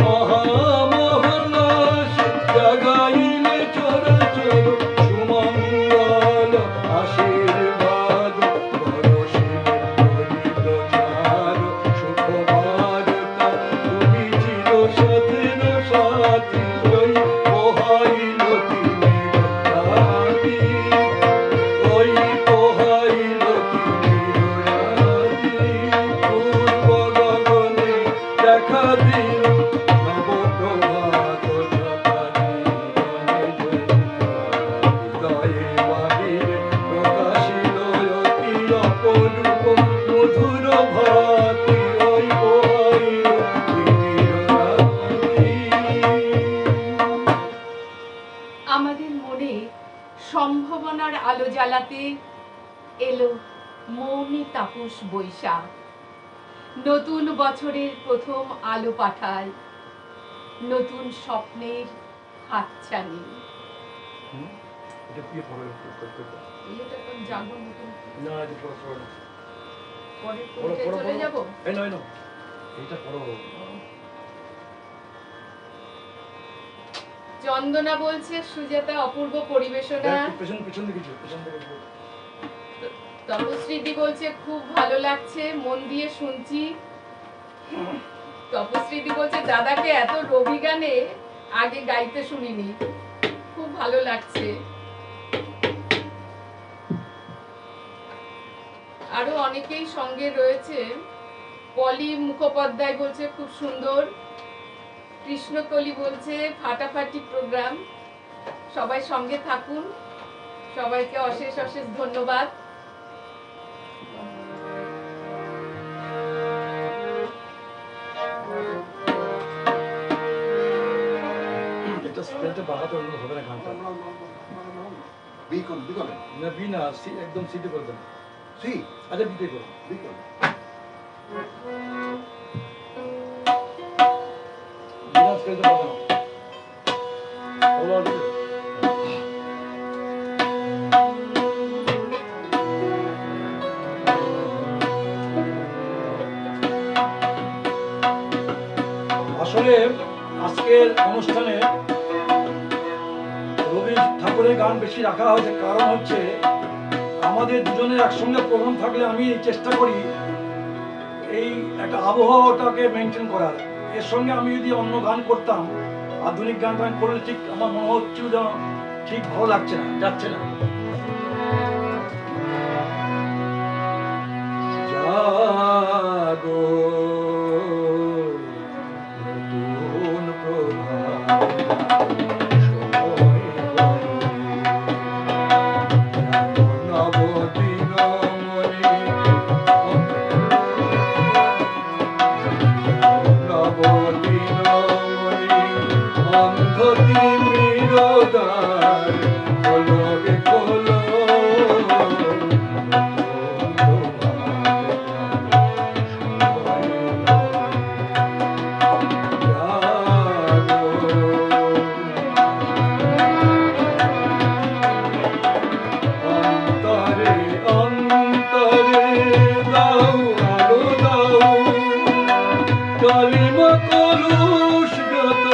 [SPEAKER 1] মহামহোল্লাস জাগাইলে চোর চোর সুমঙ্গল আশীর্বাদ। বরষিলে হরিদ্র চার সুখবার্তা, তুমি চির সাথের সাথী। ওই পোহাইল তিমির রাতি, ওই পোহাইল তিমির রাতি, পূর্ব গগনে দেখা দিল নব প্রভাত ছটা। জীবনে হৃদয়ে বাহিরে প্রকাশিল অতি অপরূপ মধুর ভাতি। ওই পোহাইল তিমির রাতি।
[SPEAKER 3] আমাদের মনে সম্ভাবনার আলো জ্বালাতে এলো মৌনী তাপস বৈশাখ। নতুন বছরের প্রথম আলো পাঠায়, নতুন স্বপ্নের হাতছানি।
[SPEAKER 1] এটা কি পড়ো?
[SPEAKER 3] এটা তো জাগো নতুন,
[SPEAKER 1] না, এটা পড়ো পড়ো না।
[SPEAKER 3] পরে
[SPEAKER 1] পড়ো
[SPEAKER 3] পড়তে
[SPEAKER 1] পড়ো
[SPEAKER 3] চলে
[SPEAKER 1] পড়ো।
[SPEAKER 3] যাবো।
[SPEAKER 1] এই নয় না, এইটা পড়ো।
[SPEAKER 3] চন্দনা বলছে সুজাতা অপূর্ব পরিবেশনা।
[SPEAKER 1] পেছন দিকে চল, পেছন দিকে চল।
[SPEAKER 3] তপস্বীদি বলছে খুব ভালো লাগছে, মন দিয়ে শুনছি। তপস্বীদি বলছে দাদাকে এত রবি গানে আগে গাইতে শুনিনি, খুব ভালো লাগছে। আরো অনেকেই সঙ্গে রয়েছে। পলি মুখোপাধ্যায় বলছে খুব সুন্দর। কৃষ্ণকলি বলছে ফাটাফাটি প্রোগ্রাম, সবাই সঙ্গে থাকুন। সবাইকে অশেষ অশেষ ধন্যবাদ।
[SPEAKER 1] এটা স্কেলটা বাড়াতে হবে না গানটা।
[SPEAKER 2] বি করবে
[SPEAKER 1] না বি না, সি, একদম সিতে করবেন।
[SPEAKER 2] সি
[SPEAKER 1] আচ্ছা বিতে করুন।
[SPEAKER 2] বি করবে
[SPEAKER 1] বিনা স্কেলটা বাড়ানো। ওলা দিও। আসলে আজকের অনুষ্ঠানে রবি ঠাকুরের গান বেশি রাখা হয়েছে, কারণ হচ্ছে আমাদের দুজনের একসঙ্গে প্রোগ্রাম থাকলে আমি চেষ্টা করি এই একটা আবহাওয়াটাকে মেনটেন করার। এর সঙ্গে আমি যদি অন্য গান করতাম, আধুনিক গান করলে ঠিক আমার মনে হচ্ছিল যেন ঠিক ভালো লাগছে না, যাচ্ছে না। জাগো নতুন প্রভাত, সময় নবদিন মনি, নবদিন মনি, অন্ধ তিমিরদ্বার খোলবে খোলো। অন্তরে অন্তরে দাও আলো দাও, কালিমা কলুষ যত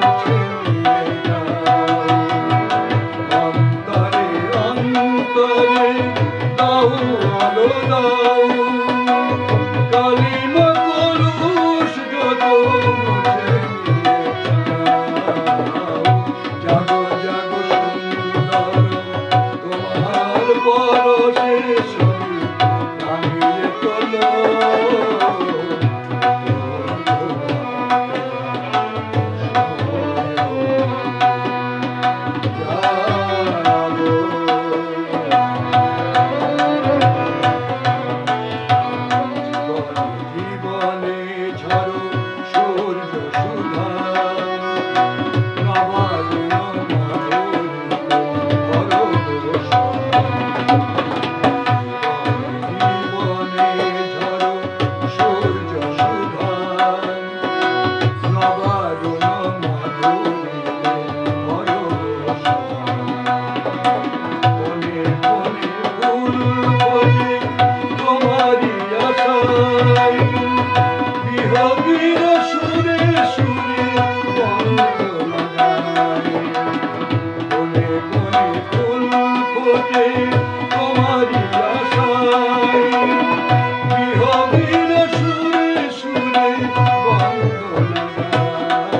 [SPEAKER 1] মুছে নিয়ে যাও। অন্তরে অন্তরে দাও আলো দাও, কালিমা কলুষ যত মুছে নিয়ে যাও। জাগো জাগো সুন্দর, তোমার পরশে ছবি রাঙিয়ে তোলো। জীবনে ঝড়ো সূর্য সুধা, নবায়ন জীবনে ঝড়ো সূর্য সুধা, নবায়ন মনে মনে ফুল ফোটে তোমারই আশায়, বিহগীর সুরে সুরে বন্ধ লাগায়। মনে মনে ফুল ফোটে তোমারই আশায়, বিহগীর সুরে সুরে বন্ধ লাগায়।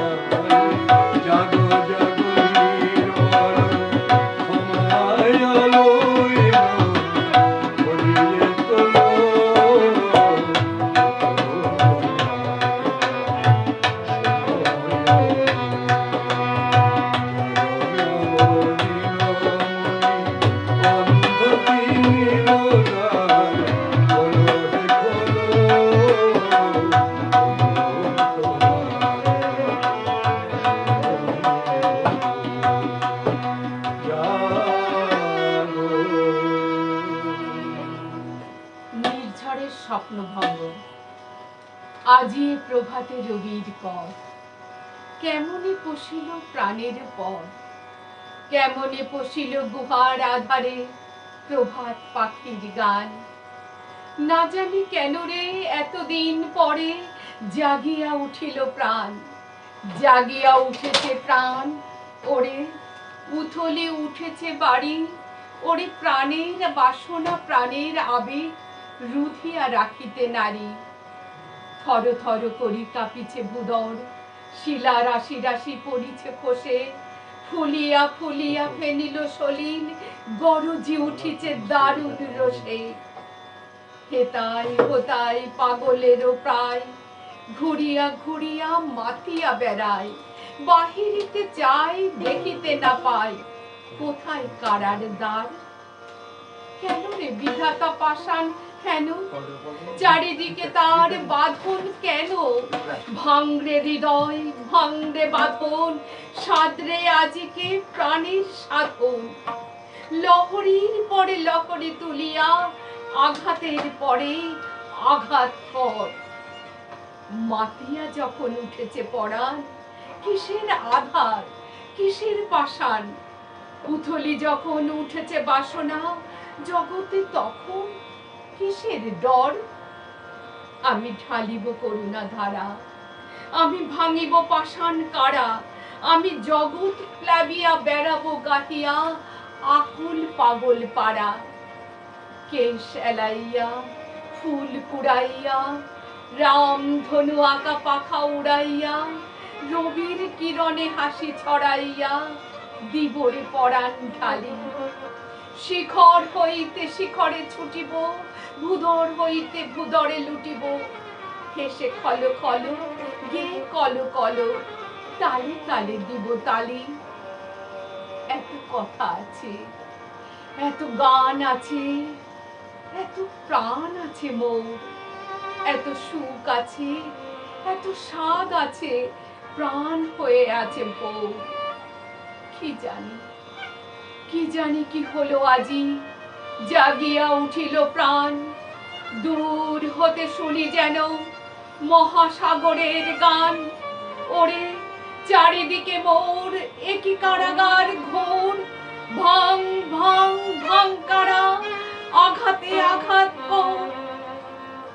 [SPEAKER 1] জাগো জাগো নির্মল, ক্ষমায় আলোয় ভরিয়ে তোলো।
[SPEAKER 3] নির্ঝরের স্বপ্নভঙ্গ, আজি প্রভাতে রবির পথ, কেমনে পশিল প্রাণের পথ, কেমনে পশিল গুহার আধারে প্রভাত পাখির গান। না জানি কেন রে এতদিন পরে জাগিয়া উঠিল প্রাণ, জাগিয়া উঠেছে প্রাণ ওরে উথলে উঠেছে বাড়ি, ওরে প্রাণের বাসনা প্রাণের আবেগ রুধিয়া রাখিতে নারী। থর থর করি কাঁপিছে ভুদর, শিলা রাশি রাশি পড়িছে খসে, ফুলিয়া ফুলিয়া ফেনিল সলিল, গরজি উঠিছে দারুণ রোষে। হেতাই হোতাই পাগলেরও প্রায়, ঘুরিয়া ঘুরিয়া মাতিয়া বেড়ায়, বাহিরিতে চাই দেখিতে না পায়, কোথায় কারার দ্বার। কেন রে বিধাতা পাষাণ, কেন চারিদিকে তার বাঁধন, কেন ভাঙরে হৃদয় ভাঙরে বাঁধন, সাদরে আজিকে প্রাণের সাধন। লহরীর পরে লহরী তুলিয়া, আঘাতের পরে আঘাত কর। মাতিয়া যখন উঠেছে পরাণ, কিসের আধার কিসের পাষাণ। উথলি যখন উঠেছে বাসনা জগতে, তখন কিসের ডর। আমি ঢালিব করুণা ধারা, আমি ভাঙিব পাষাণ কারা, আমি জগৎ প্লাবিয়া বেড়াবো গাহিয়া আকুল পাগল পাড়া। কেশ এলাইয়া ফুল কুড়াইয়া, রাম ধনু আঁকা পাখা উড়াইয়া, রবির কিরণে হাসি ছড়াইয়া দিবরে পরাণ ঢালি। শিখর হইতে শিখরে ছুটিব, ভুদর হইতে ভুদরে লুটিব, হেসে খল খল গে কল কল, তালে তালে দিব তালি। এত কথা আছে, এত গান আছে, এত প্রাণ আছে মোর, এত সুখ আছে, এত স্বাদ আছে, প্রাণ হয়ে আছে বউ। কি জানি কি জানি কি হলো আজি, জাগিয়া উঠিল প্রাণ। দূর হতে শুনি যেন মহাসাগরের গান। ওরে চারিদিকে মোর একই কারাগার ঘোর, ভাঙ ভাঙ ভাঙ কারা, আঘাতে আঘাত কর।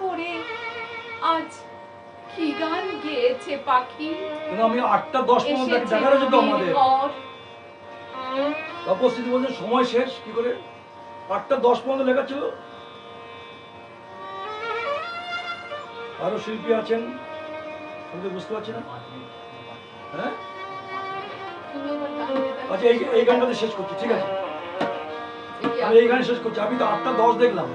[SPEAKER 3] ওরে আজ কি গান গেয়েছে পাখি,
[SPEAKER 1] কিন্তু আমি 8টা 10 পর্যন্ত দেখার যেত আমাদের তপস্বী বলছে সময় শেষ। কি করে 8টা 10 পর্যন্ত লেখা ছিল। আরো শিল্পী আছেন, আমি তো বুঝতে পারছি না। হ্যাঁ আচ্ছা, এই গানটাতে শেষ করছি, ঠিক আছে? আমি এই গান শেষ করছি, আমি তো 8টা 10 দেখলাম।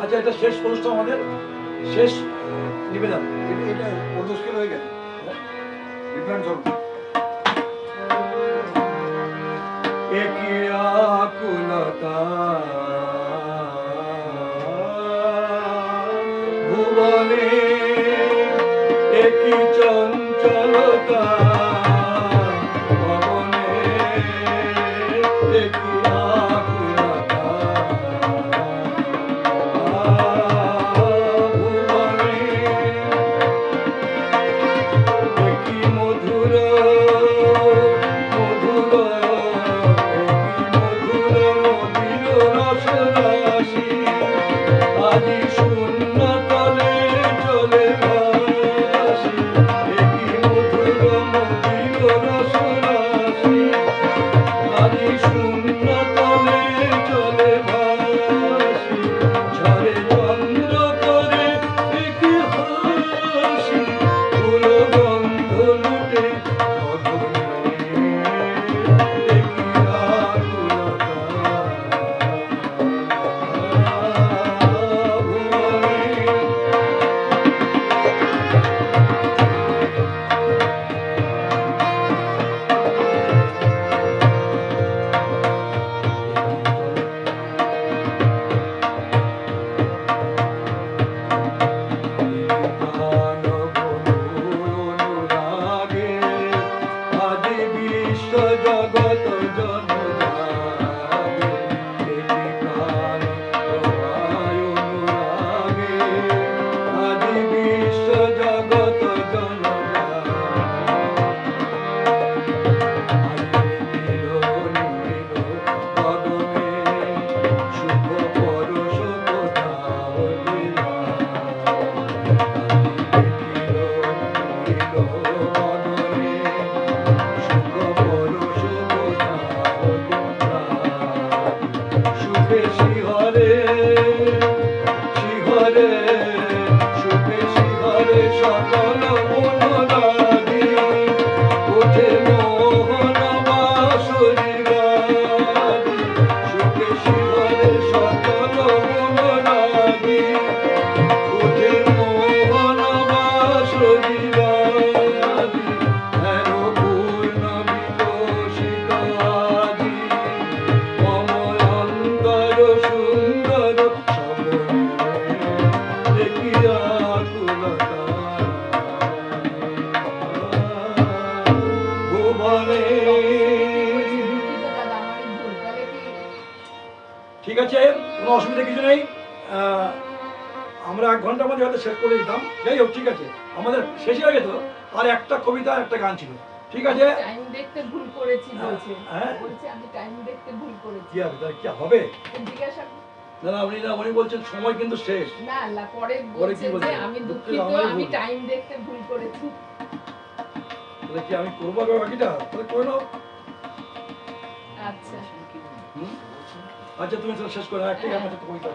[SPEAKER 1] আচ্ছা, এটা শেষ অনুষ্ঠান, আমাদের শেষ নিবেদন।
[SPEAKER 2] এটা মুশকিল হয়ে গেছে। ডিফারেন্স হবে।
[SPEAKER 1] একই আকুলতা ভুবনে, একই চঞ্চলতা ভবনে, একই আকুলতা ভুবনে, একই মধুর মধুর, আজি শূন্য তলে চলে ভাসি, একই মধুর মধুর ঠিক আছে, কোনো অসুবিধা কিছু নেই। আহ, আমরা 1 ঘন্টার মধ্যে হয়তো শেষ করে দিতাম। যাই হোক, ঠিক আছে, আমাদের শেষ হয়ে যেত। আর একটা কবিতা, একটা গান ছিল। ঠিক আছে,
[SPEAKER 3] টাইম দেখতে ভুল করেছি বলছে।
[SPEAKER 1] হ্যাঁ।
[SPEAKER 3] বলছে আমি টাইম দেখতে ভুল করেছি।
[SPEAKER 1] কি হবে, তার কি হবে?
[SPEAKER 3] জিজ্ঞাসা
[SPEAKER 1] না না, উনি বলছেন সময় কিন্তু শেষ।
[SPEAKER 3] না না, পরে
[SPEAKER 1] পরে কি
[SPEAKER 3] বলছে
[SPEAKER 1] বলছে?
[SPEAKER 3] যে আমি
[SPEAKER 1] দুঃখিত,
[SPEAKER 3] দুঃখিত,
[SPEAKER 1] আমারই
[SPEAKER 3] আমি
[SPEAKER 1] ভুল।
[SPEAKER 3] টাইম দেখতে ভুল করেছি।
[SPEAKER 1] তাহলে কি আমি করবো আবার বাকিটা? তাহলে করে নাও।
[SPEAKER 3] আচ্ছা,
[SPEAKER 1] হুম? আচ্ছা, তুমি তাহলে শেষ করো। একটা গান আছে, কবিতা।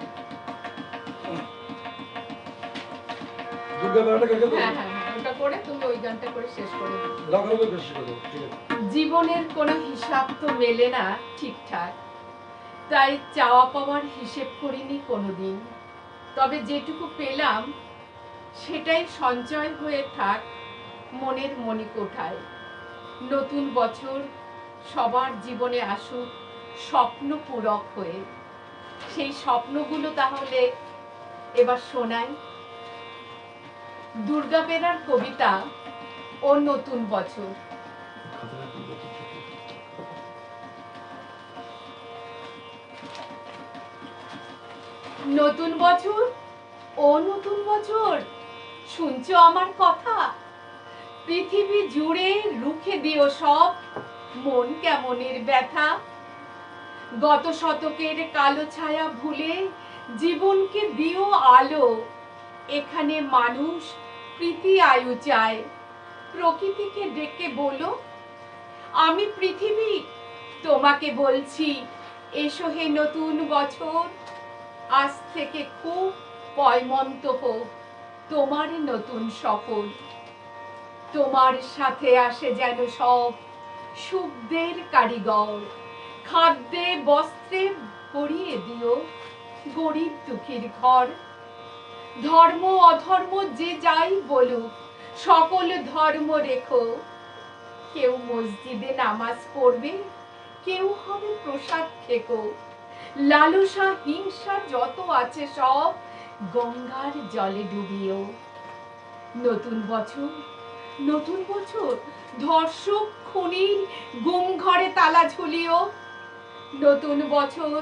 [SPEAKER 1] দুর্গা বেড়াটা কাকে
[SPEAKER 3] হ্যাঁ হ্যাঁ হ্যাঁ, ওটা করে তুমি ওই গানটা করে শেষ করে দাও।
[SPEAKER 1] লাগানো শেষ করো, ঠিক আছে।
[SPEAKER 3] জীবনের কোনো হিসাব তো মেলে না ঠিকঠাক, তাই চাওয়া পাওয়ার হিসেব করিনি কোনোদিন। তবে যেটুকু পেলাম সেটাই সঞ্চয় হয়ে থাক মনের মণিকোঠায়। নতুন বছর সবার জীবনে আসুক স্বপ্ন পূরক হয়ে। সেই স্বপ্নগুলো তাহলে এবার শোনাই। দুর্গা বেরার কবিতা ও নতুন বছর। নতুন বছর ও নতুন বছর, শুনছো আমার কথা? পৃথিবী জুড়ে রুখে দিও সব মন কেমনের ব্যথা। গত শতকের কালো ছায়া ভুলে জীবনকে দিও আলো। এখানে মানুষ প্রীতি আয়ু চায়, প্রকৃতিকে ডেকে বলো আমি পৃথিবী তোমাকে বলছি, এসো হে নতুন বছর। আজ থেকে খুব পয়মন্ত হোক তোমার নতুন সফর। তোমার সাথে আসে যেন সব সুখদের কারিগর, খাদ্যে বস্ত্রে ভরিয়ে দিও গরিব দুঃখীর ঘর। ধর্ম অধর্ম যে যাই বলুক সকল ধর্ম রেখো। কেউ মসজিদে নামাজ পড়বে, কেউ হবে প্রসাদ খেকো। লালসা হিংসা যত আছে সব গঙ্গার জলে ডুবিও। নতুন বছর, নতুন বছর, ধর্ষক খুনির গুম ঘরে তালা ঝুলিও। নতুন বছর,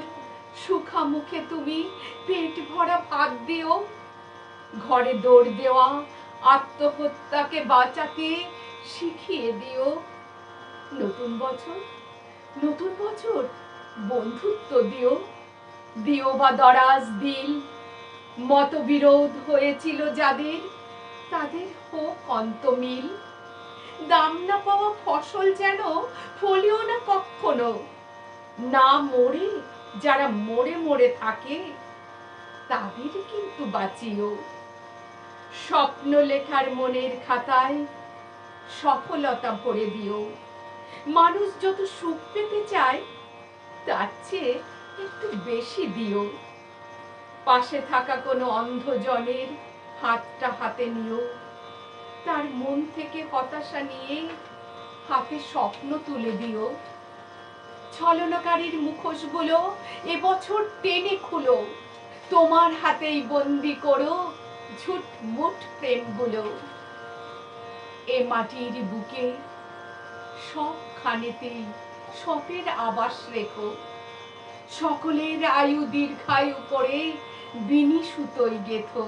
[SPEAKER 3] সুখা মুখে তুমি পেট ভরা ভাত দিও। ঘরে দৌড় দেওয়া আত্মহত্যাকে বাঁচাতে শিখিয়ে দিও। নতুন বছর, নতুন বছর, বন্ধুত্ব দিও। দিও বা দরাজ দিল, মতবিরোধ হয়েছিল যাদের, তাদের হোক অন্তমিল। দাম না পাওয়া ফসল যেন ফলিও না কখনো। না মরে যারা মরে মরে থাকে তাদের কিন্তু বাঁচিও। স্বপ্ন লেখার মনের খাতায় সফলতা ভরে দিও। মানুষ যত সুখ পেতে চায় তার চেয়ে একটু বেশি দিও। পাশে থাকা কোনো অন্ধজনের হাতটা হাতে নিও। তার মন থেকে হতাশা নিয়ে হাতে স্বপ্ন তুলে দিও। ছলনাকারীর মুখোশগুলো এবছর টেনে খুলো। তোমার হাতেই বন্দি করো ঝুটমুট প্রেমগুলো। এ মাটির বুকে সবখানেতেই সতের আবাস রেখো। সকলের আয়ু দীর্ঘায়ু করে বিনি সুতোয় গেথো।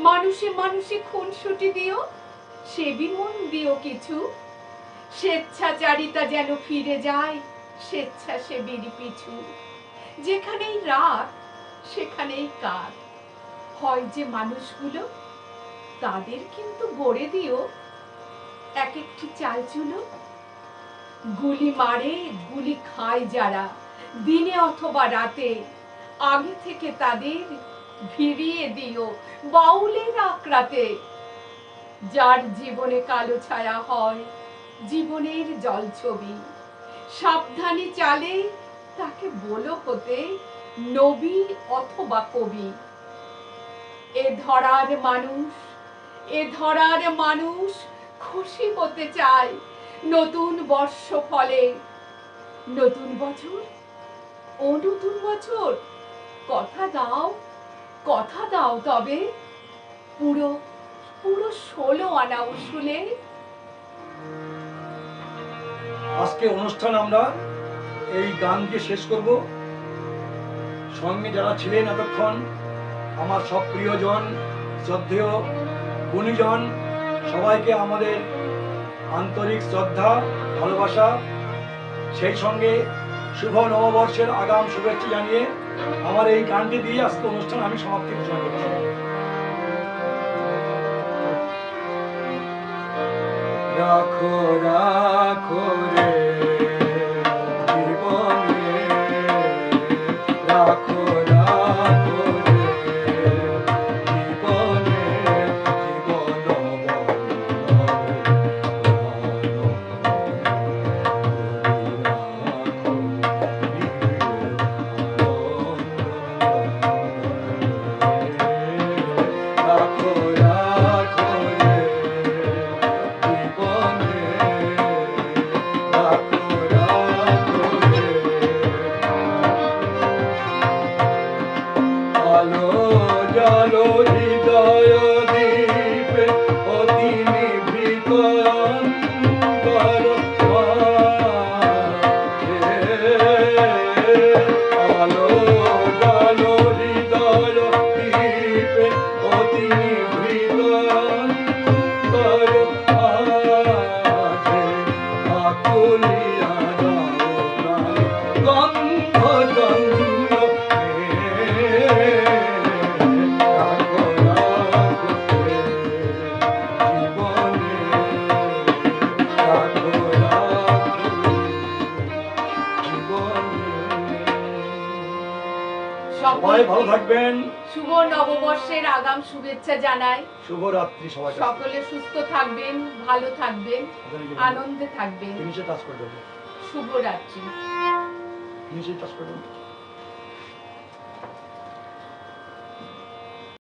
[SPEAKER 3] মানুষে মানুষে খুনসুটি দিও, সেবি মন দিও কিছু। স্বেচ্ছাচারিতা যেন ফিরে যায় স্বেচ্ছাসেবীর পিছু। যেখানেই রাত সেখানেই কাজ হয় যে মানুষগুলো, তাদের কিন্তু গড়ে দিও এক একটি চাল চুলো। গুলি মারে গুলি খায় যারা দিনে অথবা রাতে, আগে থেকে তাদের ভিড়িয়ে দিও বাউলের আক্রাতে। যার জীবনে কালো ছায়া হয় জীবনের জলছবি, সাবধানে চালে তাকে বলো হতে নবী অথবা কবি। এ ধরার মানুষ, এ ধরার মানুষ খুশি হতে চায় নতুন বর্ষ ফলে। নতুন বছর ও নতুন বছর, কথা দাও, কথা দাও তবে পুরো পুরো 16 আনা উসুলে।
[SPEAKER 1] আজকে অনুষ্ঠান আমরা এই গান দিয়ে শেষ করব। সঙ্গে যারা ছিলেন এতক্ষণ, আমার সব প্রিয়জন, শ্রদ্ধেয় গুণীজন, সবাইকে আমাদের আন্তরিক শ্রদ্ধা, ভালোবাসা, সেই সঙ্গে শুভ নববর্ষের আগাম শুভেচ্ছা জানিয়ে আমার এই গানটি দিয়ে আজকে অনুষ্ঠান আমি সমাপ্তি ঘোষণা করছি। রাখো রাখো রে জীবনে, রাখো রাখো রে জীবনে, জীবন রাখো রাখো রে জীবনে, রাখো রাখো রে। আলো জালো হৃদয় দ্বীপে অতি নিভৃত অন্তর মাঝে। আলো জালো হৃদয় দ্বীপে অতি নিভৃত অন্তর মাঝে। আকুলিয়া যাও প্রাণ গন্ধ গন্ধ রাখো রাখো রে জীবনে, রাখো রাখো জীবনে। সবাই ভালো থাকবেন।
[SPEAKER 3] শুভ নববর্ষের আগাম শুভেচ্ছা জানাই।
[SPEAKER 1] শুভরাত্রি সবাই।
[SPEAKER 3] সকলে সুস্থ থাকবেন, ভালো থাকবেন, আনন্দে থাকবেন।
[SPEAKER 1] ফিনিশে টাচ করে দেবো,
[SPEAKER 3] শুভরাত্রি।
[SPEAKER 1] ফিনিশে টাচ করে দেবো।